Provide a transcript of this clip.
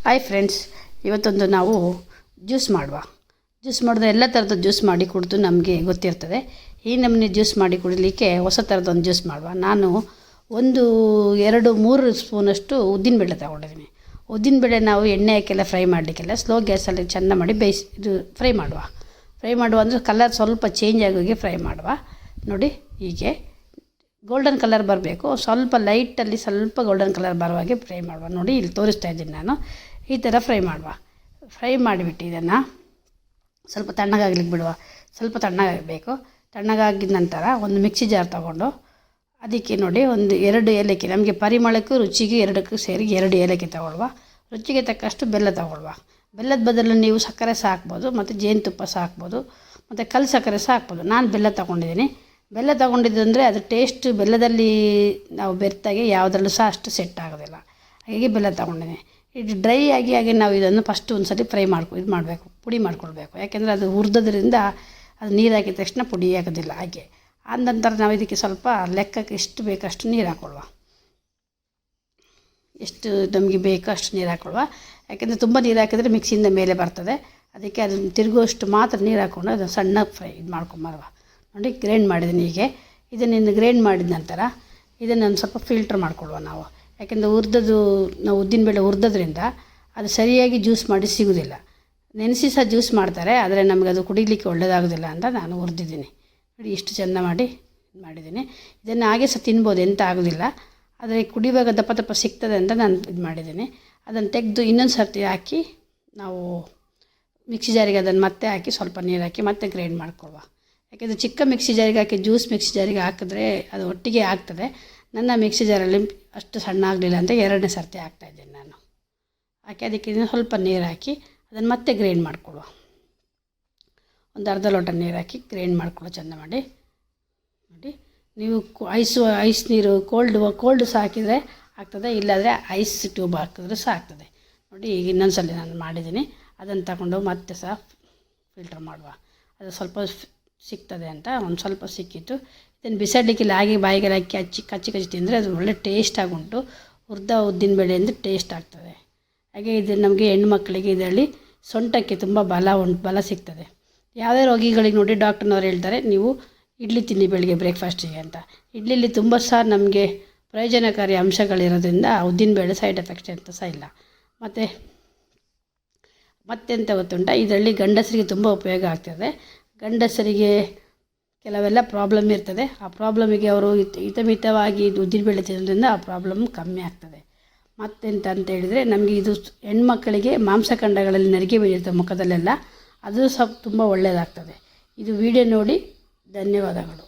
Hi friends, ಇವತ್ತೊಂದು ನಾವು juice ಮಾಡಿದ್ರೆ ಎಲ್ಲ ಥರದ ಜ್ಯೂಸ್ ಮಾಡಿ ಕುಡಿದು ನಮಗೆ ಗೊತ್ತಿರ್ತದೆ. ಈ ನಮೂನೆ ಜ್ಯೂಸ್ ಮಾಡಿ ಕುಡಿಲಿಕ್ಕೆ ಹೊಸ ಥರದೊಂದು ಜ್ಯೂಸ್ ನಾನು 2-3 ಸ್ಪೂನಷ್ಟು ಉದ್ದಿನಬೇಳೆ ತಗೊಂಡಿದ್ದೀನಿ. ಉದ್ದಿನಬೇಳೆ ನಾವು ಎಣ್ಣೆ ಹಾಕೆಲ್ಲ ಫ್ರೈ ಮಾಡಲಿಕ್ಕೆಲ್ಲ ಸ್ಲೋ ಗ್ಯಾಸಲ್ಲಿ ಚೆಂದ ಮಾಡಿ ಫ್ರೈ ಮಾಡುವ ಅಂದರೆ ಕಲರ್ ಸ್ವಲ್ಪ ಚೇಂಜ್ ಆಗೋಗಿ ಫ್ರೈ ಮಾಡುವ. ನೋಡಿ, ಹೀಗೆ ಗೋಲ್ಡನ್ ಕಲರ್ ಬರಬೇಕು, ಸ್ವಲ್ಪ ಲೈಟಲ್ಲಿ ಸ್ವಲ್ಪ ಗೋಲ್ಡನ್ ಕಲರ್ ಬರುವಾಗೆ ಫ್ರೈ ಮಾಡುವ. ನೋಡಿ, ಇಲ್ಲಿ ತೋರಿಸ್ತಾ ಇದ್ದೀನಿ ನಾನು. ಈ ಥರ ಫ್ರೈ ಮಾಡಿಬಿಟ್ಟು ಇದನ್ನು ಸ್ವಲ್ಪ ತಣ್ಣಗಾಗ್ಲಿಕ್ಕೆ ಬಿಡುವ. ಸ್ವಲ್ಪ ತಣ್ಣಗಾಗಬೇಕು. ತಣ್ಣಗಾಗಿದ ನಂತರ ಒಂದು ಮಿಕ್ಸಿ ಜಾರ್ ತೊಗೊಂಡು ಅದಕ್ಕೆ ನೋಡಿ 2 ಏಲಕ್ಕಿ, ನಮಗೆ ಪರಿಮಳಕ್ಕೂ ರುಚಿಗೆ ಎರಡಕ್ಕೂ ಸೇರಿ 2 ಏಲಕ್ಕಿ ತಗೊಳ್ಳುವ. ರುಚಿಗೆ ತಕ್ಕಷ್ಟು ಬೆಲ್ಲ ತಗೊಳ್ಳುವ. ಬೆಲ್ಲದ ಬದಲು ನೀವು ಸಕ್ಕರೆ ಸಹ ಹಾಕ್ಬೋದು, ಮತ್ತು ಜೇನುತುಪ್ಪ ಸಹ ಹಾಕ್ಬೋದು, ಮತ್ತು ಕಲ್ಲು ಸಕ್ಕರೆ ಸಹ ಹಾಕ್ಬೋದು. ನಾನು ಬೆಲ್ಲ ತೊಗೊಂಡಿದ್ದೀನಿ. ಬೆಲ್ಲ ತೊಗೊಂಡಿದ್ದಂದರೆ ಅದು ಟೇಸ್ಟ್ ಬೆಲ್ಲದಲ್ಲಿ ನಾವು ಬೆರೆತಾಗೆ ಯಾವುದರಲ್ಲೂ ಸಹ ಅಷ್ಟು ಸೆಟ್ ಆಗೋದಿಲ್ಲ. ಹಾಗಾಗಿ ಬೆಲ್ಲ ತೊಗೊಂಡಿದ್ದೀನಿ. ಇದು ಡ್ರೈ ಆಗಿ ನಾವು ಇದನ್ನು ಫಸ್ಟ್ ಒಂದು ಸಲ ಫ್ರೈ ಮಾಡಬೇಕು, ಪುಡಿ ಮಾಡ್ಕೊಳ್ಬೇಕು. ಯಾಕೆಂದರೆ ಅದು ಹುರಿದ್ರಿಂದ ಅದು ನೀರು ಹಾಕಿದ ತಕ್ಷಣ ಪುಡಿ ಆಗೋದಿಲ್ಲ. ಹಾಗೆ ಆದ ನಂತರ ನಾವು ಇದಕ್ಕೆ ಸ್ವಲ್ಪ ಲೆಕ್ಕಕ್ಕೆ ಎಷ್ಟು ಬೇಕಷ್ಟು ನೀರು ಹಾಕ್ಕೊಳ್ಳುವ. ಎಷ್ಟು ನಮಗೆ ಬೇಕೋ ಅಷ್ಟು ನೀರು ಹಾಕ್ಕೊಳ್ಳುವ. ಯಾಕೆಂದರೆ ತುಂಬ ನೀರು ಹಾಕಿದರೆ ಮಿಕ್ಸಿಯಿಂದ ಮೇಲೆ ಬರ್ತದೆ. ಅದಕ್ಕೆ ಅದನ್ನು ತಿರುಗುವಷ್ಟು ಮಾತ್ರ ನೀರು ಹಾಕ್ಕೊಂಡು ಅದನ್ನು ಸಣ್ಣ ಫ್ರೈ ಮಾಡ್ಕೊಂಬರುವ. ನೋಡಿ, ಗ್ರೈಂಡ್ ಮಾಡಿದ್ದೀನಿ. ಹೀಗೆ ಇದನ್ನು ಗ್ರೈಂಡ್ ಮಾಡಿದ ನಂತರ ಇದನ್ನು ಒಂದು ಸ್ವಲ್ಪ ಫಿಲ್ಟ್ರ್ ಮಾಡ್ಕೊಳ್ಳುವ ನಾವು. ಯಾಕೆಂದರೆ ನಾವು ಉದ್ದಿನಬೇಳೆ ಹುರಿದ್ರಿಂದ ಅದು ಸರಿಯಾಗಿ ಜ್ಯೂಸ್ ಮಾಡಿ ಸಿಗೋದಿಲ್ಲ. ನೆನೆಸಿ ಸಹ ಜ್ಯೂಸ್ ಮಾಡ್ತಾರೆ, ಆದರೆ ನಮಗೆ ಅದು ಕುಡಿಲಿಕ್ಕೆ ಒಳ್ಳೆಯದಾಗೋದಿಲ್ಲ ಅಂತ ನಾನು ಹುರಿದಿದ್ದೀನಿ. ನೋಡಿ, ಇಷ್ಟು ಚೆಂದ ಮಾಡಿದ್ದೀನಿ. ಇದನ್ನು ಹಾಗೆ ಸಹ ತಿನ್ಬೋದು, ಎಂತ ಆಗೋದಿಲ್ಲ. ಆದರೆ ಕುಡಿಯುವಾಗ ದಪ್ಪ ದಪ್ಪ ಸಿಗ್ತದೆ ಅಂತ ನಾನು ಮಾಡಿದ್ದೀನಿ. ಅದನ್ನು ತೆಗೆದು ಇನ್ನೊಂದು ಸರ್ತಿ ಹಾಕಿ ನಾವು ಮಿಕ್ಸಿ ಜಾರಿಗೆ ಅದನ್ನು ಮತ್ತೆ ಹಾಕಿ ಸ್ವಲ್ಪ ನೀರು ಹಾಕಿ ಮತ್ತೆ ಗ್ರೈಂಡ್ ಮಾಡ್ಕೊಳ್ಳುವ. ಯಾಕೆಂದರೆ ಚಿಕ್ಕ ಮಿಕ್ಸಿ ಜಾರಿಗೆ ಹಾಕಿ ಜ್ಯೂಸ್ ಮಿಕ್ಸಿ ಜಾರಿಗೆ ಹಾಕಿದ್ರೆ ಅದು ಒಟ್ಟಿಗೆ ಆಗ್ತದೆ. ನನ್ನ ಮಿಕ್ಸಿ ಜಾರಲ್ಲಿ ಅಷ್ಟು ಸಣ್ಣ ಆಗಲಿಲ್ಲ ಅಂತ 2ನೇ ಸರ್ತಿ ಹಾಕ್ತಾಯಿದ್ದೀನಿ ನಾನು. ಹಾಕಿ ಅದಕ್ಕೆ ಸ್ವಲ್ಪ ನೀರು ಹಾಕಿ ಅದನ್ನು ಮತ್ತೆ ಗ್ರೈಂಡ್ ಮಾಡ್ಕೊಳ್ಳುವ. ಒಂದು ಅರ್ಧ ಲೋಟ ನೀರು ಹಾಕಿ ಗ್ರೈಂಡ್ ಮಾಡ್ಕೊಳ್ಳೋ ಚೆಂದ ಮಾಡಿ. ನೋಡಿ, ನೀವು ಐಸ್ ನೀರು ಕೋಲ್ಡ್ ಸಹ ಹಾಕಿದರೆ ಆಗ್ತದೆ, ಇಲ್ಲಾಂದರೆ ಐಸ್ ಟ್ಯೂಬ್ ಹಾಕಿದ್ರೆ ಸಹ ಆಗ್ತದೆ. ನೋಡಿ, ಈಗ ಇನ್ನೊಂದು ಸಲ ನಾನು ಮಾಡಿದ್ದೀನಿ. ಅದನ್ನು ತಗೊಂಡು ಮತ್ತೆ ಸಹ ಫಿಲ್ಟರ್ ಮಾಡುವ. ಅದು ಸ್ವಲ್ಪ ಸಿಗ್ತದೆ ಅಂತ ಒಂದು ಸ್ವಲ್ಪ ಸಿಕ್ಕಿತ್ತು. ಇದನ್ನು ಬಿಸಾಡಲಿಕ್ಕಿಲ್ಲ, ಹಾಗೆ ಬಾಯಿಗೆಲ್ಲ ಕಚ್ಚಿ ತಿಂದರೆ ಅದು ಒಳ್ಳೆ ಟೇಸ್ಟ್ ಆಗುಂಟು. ಹುರಿದ ಉದ್ದಿನಬೇಳೆ ಅಂದರೆ ಟೇಸ್ಟ್ ಆಗ್ತದೆ. ಹಾಗೆ ಇದು ನಮಗೆ ಹೆಣ್ಮಕ್ಳಿಗೆ ಇದರಲ್ಲಿ ಸೊಂಟಕ್ಕೆ ತುಂಬ ಬಲ ಸಿಗ್ತದೆ. ಯಾವುದೇ ರೋಗಿಗಳಿಗೆ ನೋಡಿ ಡಾಕ್ಟರ್ನವ್ರು ಹೇಳ್ತಾರೆ, ನೀವು ಇಡ್ಲಿ ತಿನ್ನಿ ಬೆಳಿಗ್ಗೆ ಬ್ರೇಕ್ಫಾಸ್ಟಿಗೆ ಅಂತ. ಇಡ್ಲಿಲಿ ತುಂಬ ಸಹ ನಮಗೆ ಪ್ರಯೋಜನಕಾರಿ ಅಂಶಗಳಿರೋದ್ರಿಂದ ಉದ್ದಿನಬೇಳೆ ಸೈಡ್ ಎಫೆಕ್ಟ್ಸ್ ಅಂತ ಸಹ ಇಲ್ಲ. ಮತ್ತೆಂತ ಗೊತ್ತುಂಟ, ಇದರಲ್ಲಿ ಗಂಡಸರಿಗೆ ತುಂಬ ಉಪಯೋಗ ಆಗ್ತದೆ. ಗಂಡಸರಿಗೆ ಕೆಲವೆಲ್ಲ ಪ್ರಾಬ್ಲಮ್ ಇರ್ತದೆ. ಆ ಪ್ರಾಬ್ಲಮಿಗೆ ಅವರು ಹಿತಮಿತವಾಗಿ ಉದ್ದಿನಬೇಳೆ ತಿನ್ನೋದ್ರಿಂದ ಆ ಪ್ರಾಬ್ಲಮ್ ಕಮ್ಮಿ ಆಗ್ತದೆ. ಮತ್ತೆಂತ ಅಂತ ಹೇಳಿದರೆ, ನಮಗೆ ಇದು ಹೆಣ್ಮಕ್ಕಳಿಗೆ ಮಾಂಸಖಂಡಗಳಲ್ಲಿ ನರಿಗೆ ಬೀಳಿರ್ತದೆ ಮುಖದಲ್ಲೆಲ್ಲ, ಅದು ಸಹ ತುಂಬ ಒಳ್ಳೆಯದಾಗ್ತದೆ. ಇದು ವಿಡಿಯೋ ನೋಡಿ ಧನ್ಯವಾದಗಳು.